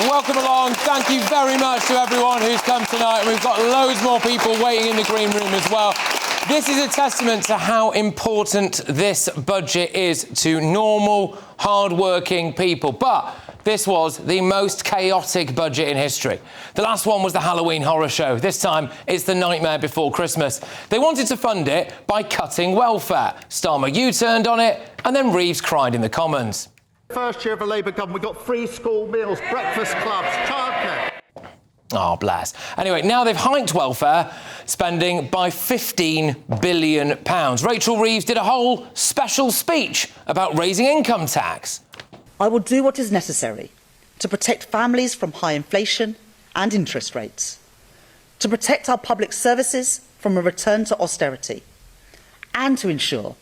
welcome along. Thank you very much to everyone who's come tonight. And we've got loads more people waiting in the green room as well. This is a testament to how important this budget is to normal, hard-working people. But this was the most chaotic budget in history. The last one was the Halloween horror show. This time, it's the Nightmare Before Christmas. They wanted to fund it by cutting welfare. Starmer U-turned on it, and then Reeves cried in the Commons. First year of a Labour government, we've got free school meals, breakfast clubs, childcare. Oh, bless. Anyway, now they've hiked welfare spending by £15 billion. Rachel Reeves did a whole special speech about raising income tax. I will do what is necessary to protect families from high inflation and interest rates, to protect our public services from a return to austerity, and to ensure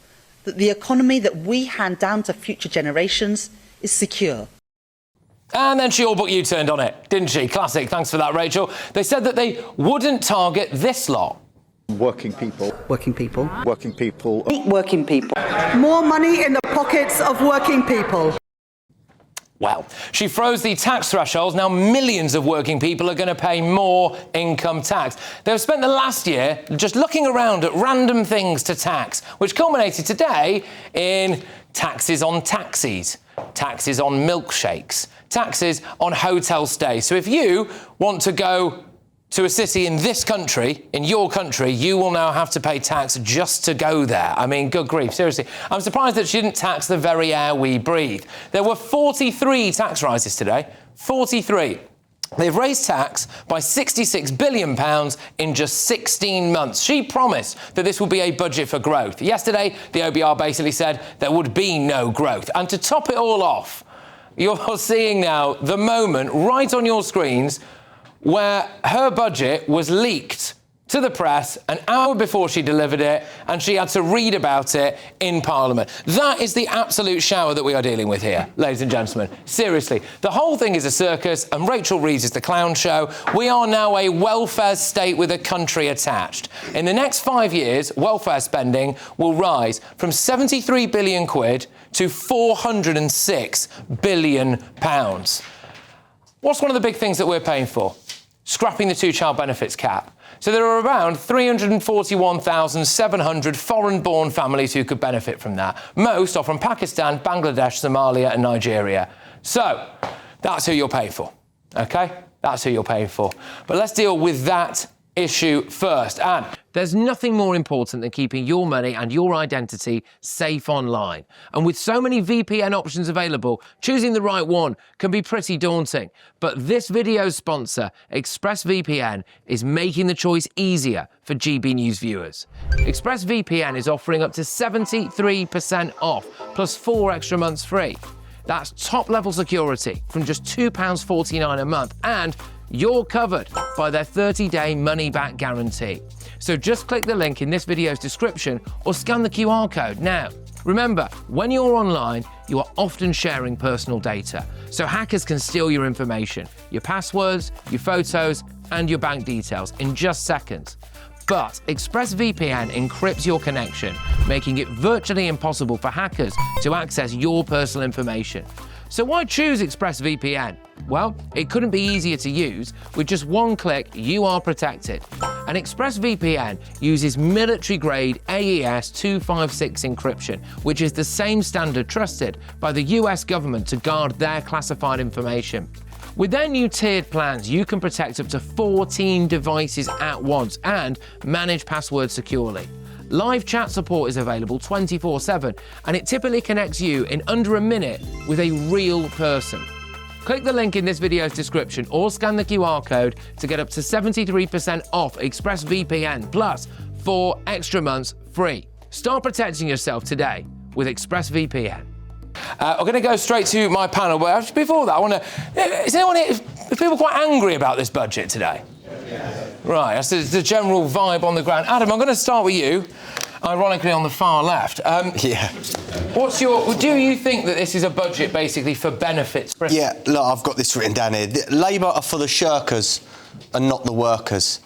that the economy that we hand down to future generations is secure. And then she all but U-turned on it, didn't she? Classic. Thanks for that, Rachel. They said that they wouldn't target this lot. Working people. Working people. Working people. Working people. More money in the pockets of working people. Well, she froze the tax thresholds. Now millions of working people are going to pay more income tax. They've spent the last year just looking around at random things to tax, which culminated today in taxes on taxis, taxes on milkshakes, taxes on hotel stays. So if you want to go to a city in this country, in your country, you will now have to pay tax just to go there. I mean, good grief, seriously. I'm surprised that she didn't tax the very air we breathe. There were 43 tax rises today. 43. They've raised tax by £66 billion in just 16 months. She promised that this would be a budget for growth. Yesterday, the OBR basically said there would be no growth. And to top it all off, you're seeing now the moment right on your screens where her budget was leaked to the press an hour before she delivered it, and she had to read about it in Parliament. That is the absolute shower that we are dealing with here, ladies and gentlemen. Seriously, the whole thing is a circus, and Rachel Reeves is the clown show. We are now a welfare state with a country attached. In the next 5 years, welfare spending will rise from 73 billion quid to 406 billion pounds. What's one of the big things that we're paying for? Scrapping the two-child benefits cap. So there are around 341,700 foreign-born families who could benefit from that. Most are from Pakistan, Bangladesh, Somalia and Nigeria. So that's who you're paying for, OK? That's who you're paying for. But let's deal with that issue first. And there's nothing more important than keeping your money and your identity safe online. And with so many VPN options available, choosing the right one can be pretty daunting. But this video's sponsor, ExpressVPN, is making the choice easier for GB News viewers. ExpressVPN is offering up to 73% off, plus 4 extra months free. That's top-level security from just £2.49 a month, and you're covered by their 30-day money-back guarantee. So just click the link in this video's description or scan the QR code now. Remember, when you're online, you are often sharing personal data, so hackers can steal your information, your passwords, your photos, and your bank details in just seconds. But ExpressVPN encrypts your connection, making it virtually impossible for hackers to access your personal information. So why choose ExpressVPN? Well, it couldn't be easier to use. With just one click, you are protected. And ExpressVPN uses military-grade AES 256 encryption, which is the same standard trusted by the US government to guard their classified information. With their new tiered plans, you can protect up to 14 devices at once and manage passwords securely. Live chat support is available 24/7, and it typically connects you in under a minute with a real person. Click the link in this video's description or scan the QR code to get up to 73% off ExpressVPN plus 4 extra months free. Start protecting yourself today with ExpressVPN. We're going to go straight to my panel, but before that, I want to... Is people quite angry about this budget today? Yeah. Right, that's the general vibe on the ground. Adam, I'm going to start with you, ironically on the far left. Yeah. Do you think that this is a budget basically for benefits? Yeah, look, I've got this written down here. Labour are for the shirkers and not the workers.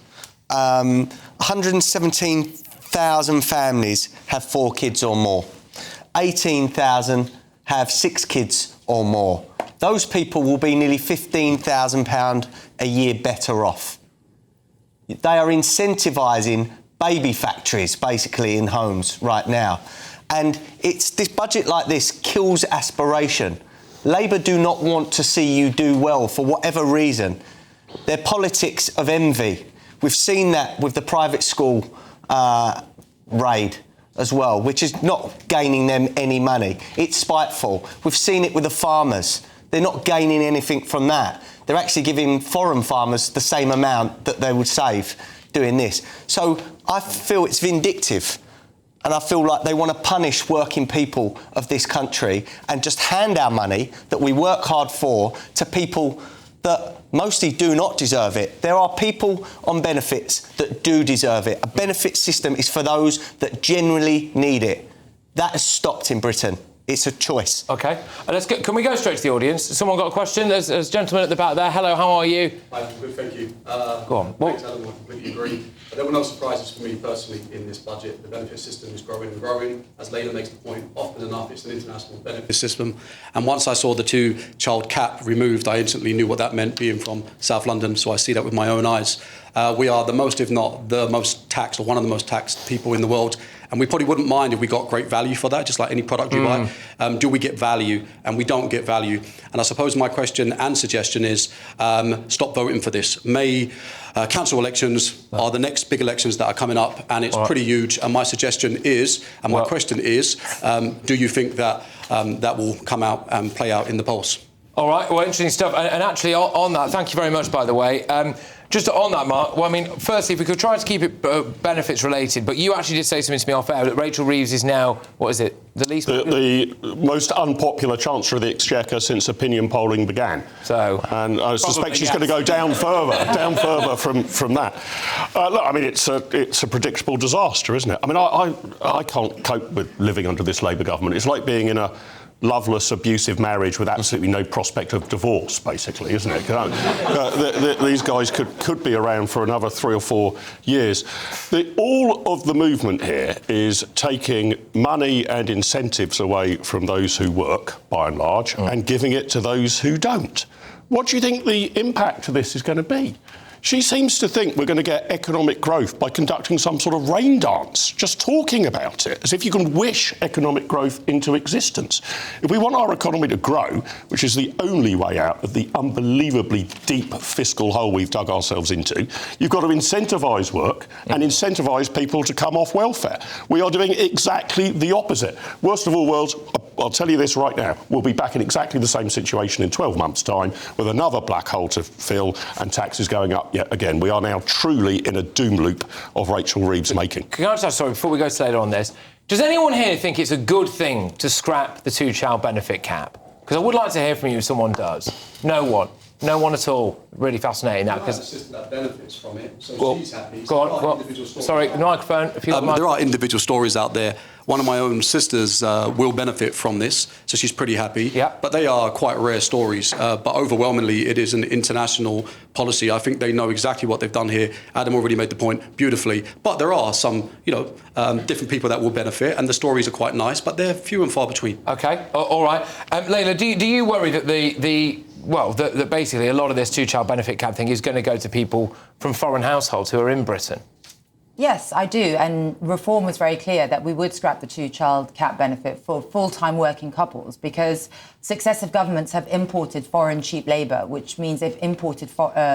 117,000 families have 4 kids or more. 18,000 have 6 kids or more. those people will be nearly £15,000 a year better off. They are incentivising baby factories, basically, in homes right now. And it's this budget like this kills aspiration. Labour do not want to see you do well for whatever reason. They're politics of envy. We've seen that with the private school raid as well, which is not gaining them any money. It's spiteful. We've seen it with the farmers. They're not gaining anything from that. They're actually giving foreign farmers the same amount that they would save doing this. So I feel it's vindictive, and I feel like they want to punish working people of this country and just hand our money that we work hard for to people that mostly do not deserve it. There are people on benefits that do deserve it. A benefit system is for those that genuinely need it. That has stopped in Britain. It's a choice. OK. Can we go straight to the audience? Someone got a question? There's a gentleman at the back there. Hello, how are you? I'm good, thank you. Go on. Thanks, Adam, I completely agree. But there were no surprises for me personally in this budget. The benefit system is growing and growing. As Labour makes the point often enough, it's an international benefit system. And once I saw the two-child cap removed, I instantly knew what that meant, being from South London, so I see that with my own eyes. We are the most, if not the most taxed, or one of the most taxed people in the world. And we probably wouldn't mind if we got great value for that, just like any product you buy. Do we get value? And we don't get value. And I suppose my question and suggestion is stop voting for this. May council elections are the next big elections that are coming up, and it's pretty huge. And my suggestion is, and my question is, do you think that that will come out and play out in the polls? All right, well, interesting stuff. And actually, on that, thank you very much, by the way. Just on that, Mark, well, I mean, firstly, if we could try to keep it benefits related, but you actually did say something to me off air that Rachel Reeves is now, what is it, the least... The most unpopular Chancellor of the Exchequer since opinion polling began. So... And I suspect she's going to go down further from that. Look, I mean, it's a predictable disaster, isn't it? I mean, I can't cope with living under this Labour government. It's like being in a loveless, abusive marriage with absolutely no prospect of divorce, basically, isn't it? These guys could be around for another 3 or 4 years. All of the movement here is taking money and incentives away from those who work, by and large, and giving it to those who don't. What do you think the impact of this is going to be? She seems to think we're going to get economic growth by conducting some sort of rain dance, just talking about it, as if you can wish economic growth into existence. If we want our economy to grow, which is the only way out of the unbelievably deep fiscal hole we've dug ourselves into, you've got to incentivise work and incentivise people to come off welfare. We are doing exactly the opposite. Worst of all worlds, I'll tell you this right now, we'll be back in exactly the same situation in 12 months' time with another black hole to fill and taxes going up yet again. We are now truly in a doom loop of Rachel Reeves' making. Can I just, sorry, before we go later on this, does anyone here think it's a good thing to scrap the two-child benefit cap? Because I would like to hear from you if someone does. No one. No one at all. Really fascinating that. Because the system that benefits from it, so she's happy. Go on. Sorry, the microphone. If you there are individual stories out there. One of my own sisters will benefit from this, so she's pretty happy. Yeah. But they are quite rare stories. But overwhelmingly, it is an international policy. I think they know exactly what they've done here. Adam already made the point beautifully. But there are some, different people that will benefit, and the stories are quite nice, but they're few and far between. OK, all right. Layla, do you worry that that basically a lot of this two-child benefit cap thing is going to go to people from foreign households who are in Britain? Yes, I do. And Reform was very clear that we would scrap the two-child cap benefit for full-time working couples because successive governments have imported foreign cheap labour, which means they've imported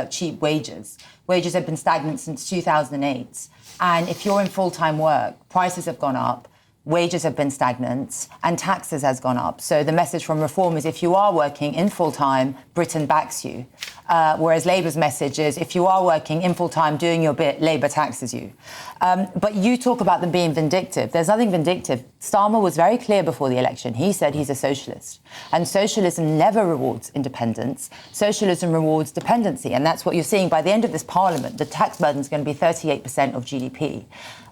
cheap wages. Wages have been stagnant since 2008. And if you're in full-time work, prices have gone up, wages have been stagnant, and taxes has gone up. So the message from Reform is if you are working in full-time, Britain backs you. Whereas Labour's message is if you are working in full-time, doing your bit, Labour taxes you. But you talk about them being vindictive. There's nothing vindictive. Starmer was very clear before the election. He said he's a socialist. And socialism never rewards independence. Socialism rewards dependency. And that's what you're seeing by the end of this parliament. The tax burden is going to be 38% of GDP.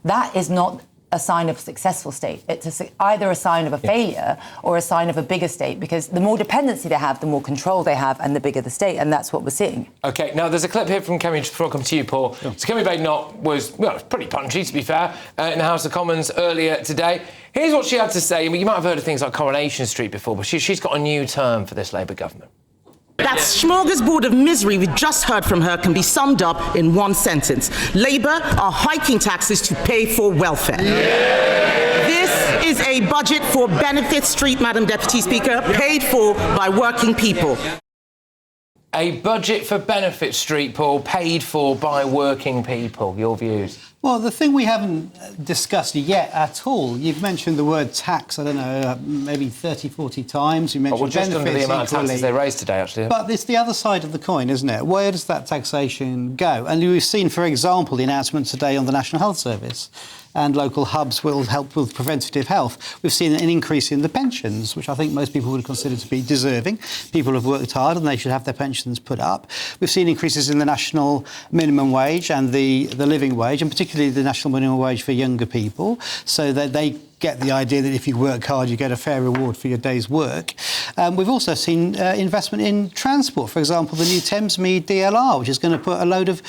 That is not a sign of a successful state. It's either a sign of a failure or a sign of a bigger state, because the more dependency they have, the more control they have, and the bigger the state, and that's what we're seeing. OK, now there's a clip here from Kemi, before I come to you, Paul. Yeah. So Kemi Badenoch was, pretty punchy, to be fair, in the House of Commons earlier today. Here's what she had to say. I mean, you might have heard of things like Coronation Street before, but she's got a new term for this Labour government. That smorgasbord of misery we just heard from her can be summed up in one sentence. Labour are hiking taxes to pay for welfare. This is a budget for Benefit Street, Madam Deputy Speaker, paid for by working people. A budget for Benefit Street, Paul, paid for by working people. Your views? Well, the thing we haven't discussed yet at all, you've mentioned the word tax, I don't know, maybe 30, 40 times. You mentioned we're just under the amount of taxes they raised today, actually. But it's the other side of the coin, isn't it? Where does that taxation go? And we've seen, for example, the announcement today on the National Health Service, and local hubs will help with preventative health. We've seen an increase in the pensions, which I think most people would consider to be deserving. People have worked hard and they should have their pensions put up. We've seen increases in the national minimum wage and the living wage, and particularly the national minimum wage for younger people, so that they get the idea that if you work hard, you get a fair reward for your day's work. We've also seen investment in transport. For example, the new Thamesmead DLR, which is going to put a load of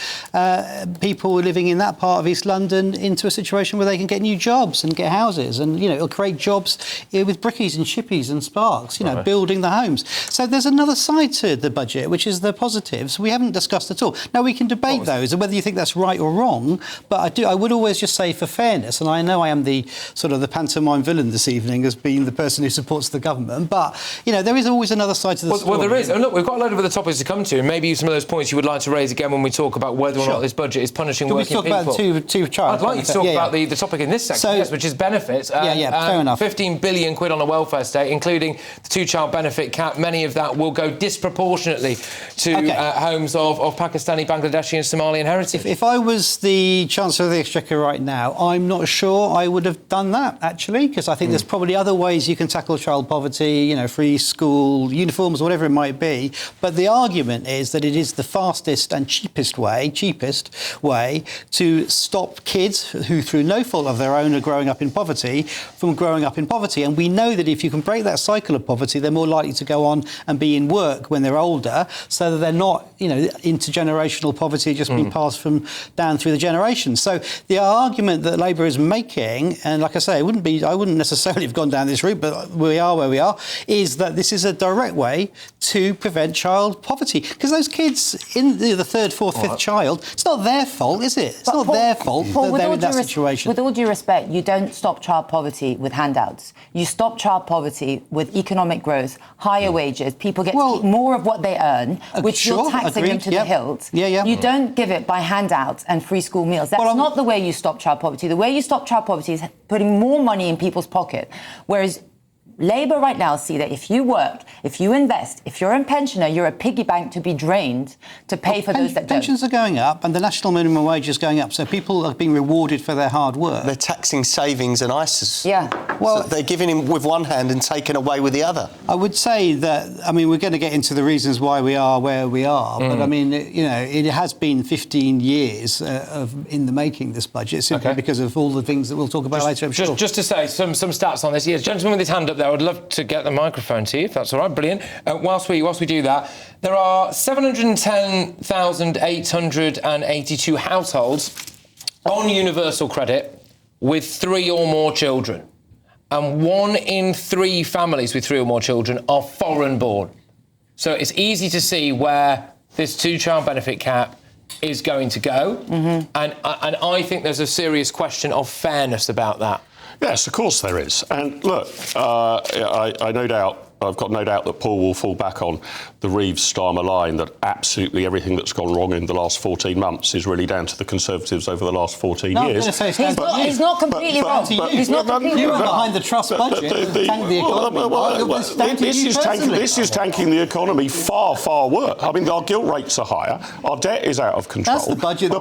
people living in that part of East London into a situation where they can get new jobs and get houses. And, you know, it'll create jobs with Brickies and Chippies and Sparks, you know, building the homes. So there's another side to the budget, which is the positives we haven't discussed at all. Now, we can debate those and whether you think that's right or wrong, but I would always just say for fairness, and I know I am the sort of the pantomime villain this evening as being the person who supports the government, but, you know, there is always another side to the story. Well, there is. And look, we've got a load of other topics to come to, and maybe some of those points you would like to raise again when we talk about whether or not this budget is punishing working people. Can we talk about two child? I'd like you to talk about the topic in this section, yes, which is benefits. Fair enough. 15 billion quid on a welfare state, including the two-child benefit cap. Many of that will go disproportionately to homes of Pakistani, Bangladeshi and Somalian heritage. If I was the Chancellor of the Exchequer right now, I'm not sure I would have done that, actually, because I think there's probably other ways you can tackle child poverty, you know, free school uniforms, whatever it might be. But the argument is that it is the fastest and cheapest way to stop kids who, through no fault of their own, are growing up in poverty from growing up in poverty. And we know that if you can break that cycle of poverty, they're more likely to go on and be in work when they're older, so that they're not, you know, intergenerational poverty just being passed from down through the generations. So the argument that Labour is making, and like I say, I wouldn't necessarily have gone down this route, but we are where we are, is that this is a direct way to prevent child poverty. Because those kids in the third, fourth, fifth child, it's not their fault, is it? It's not their fault that they're in that situation. With all due respect, you don't stop child poverty with handouts. You stop child poverty with economic growth, higher wages, people get to keep more of what they earn, which you're taxing them to the hilt. You don't give it by handouts and free school meals. That's not the way you stop child poverty. The way you stop child poverty is putting more money in people's pocket. Whereas Labour right now see that if you work, if you invest, if you're a pensioner, you're a piggy bank to be drained to pay for those that don't. Pensions are going up and the national minimum wage is going up, so people are being rewarded for their hard work. They're taxing savings and ISAs. Yeah. Well, so they're giving him with one hand and taking away with the other. I would say that, I mean, we're going to get into the reasons why we are where we are, but I mean, you know, it has been 15 years in the making, this budget, simply because of all the things that we'll talk about later, I'm sure. Just to say some stats on this. Yes, gentleman with his hand up there, I'd love to get the microphone to you, if that's all right. Brilliant. Whilst we do that, there are 710,882 households on universal credit with 3 or more children. And 1 in 3 families with 3 or more children are foreign born. So it's easy to see where this two-child benefit cap is going to go. And I think there's a serious question of fairness about that. Yes, of course there is. And look, I've got no doubt that Paul will fall back on the Reeves-Starmer line that absolutely everything that's gone wrong in the last 14 months is really down to the Conservatives over the last 14 years. He's not completely wrong. He's not completely wrong. Behind the trust budget, tank the economy. This is tanking the economy far, far worse. I mean, our gilt rates are higher. Our debt is out of control. That's the budget. The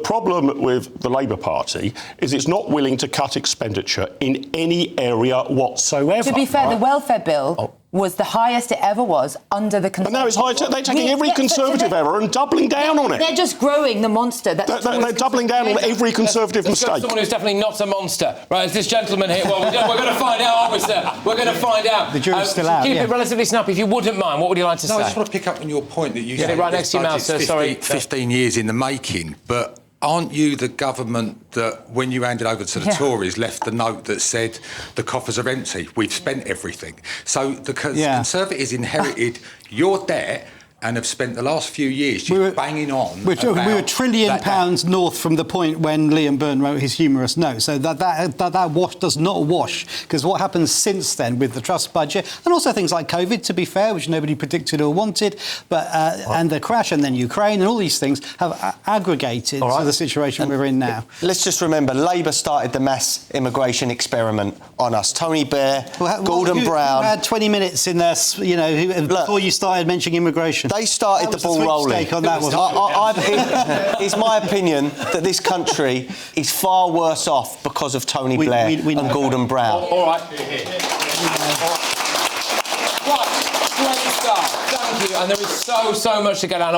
problem with the Labour Party is it's not willing to cut expenditure in any area whatsoever. To be fair, the welfare bill was the highest it ever was under the Conservative. But now it's high. They're taking every Conservative error and doubling down on it. They're just growing the monster. They're doubling down on every Conservative mistake. Someone who's definitely not a monster. Right, it's this gentleman here. Well, we're going to find out, aren't we, sir? We're going to find out. The jury's still out. Keep it relatively snappy, if you wouldn't mind. What would you like to say? I just want to pick up on your point that you said said right next to your mouth, sir. Sorry. 15 years in the making, but aren't you the government that, when you handed over to the Tories, left the note that said the coffers are empty, we've spent everything? So the Conservatives inherited your debt and have spent the last few years banging on. We were £1 trillion north from the point when Liam Byrne wrote his humorous note. So that wash does not wash, because what happens since then with the trust budget, and also things like COVID, to be fair, which nobody predicted or wanted, but and the crash, and then Ukraine, and all these things have aggregated to the situation we're in now. Let's just remember, Labour started the mass immigration experiment on us. Tony Blair, Gordon Brown. You had 20 minutes in there, you know, before you started mentioning immigration. They started the ball rolling. On that it's my opinion that this country is far worse off because of Tony Blair and Gordon Brown. All right. Right, great stuff. Thank you. And there is so much to get on.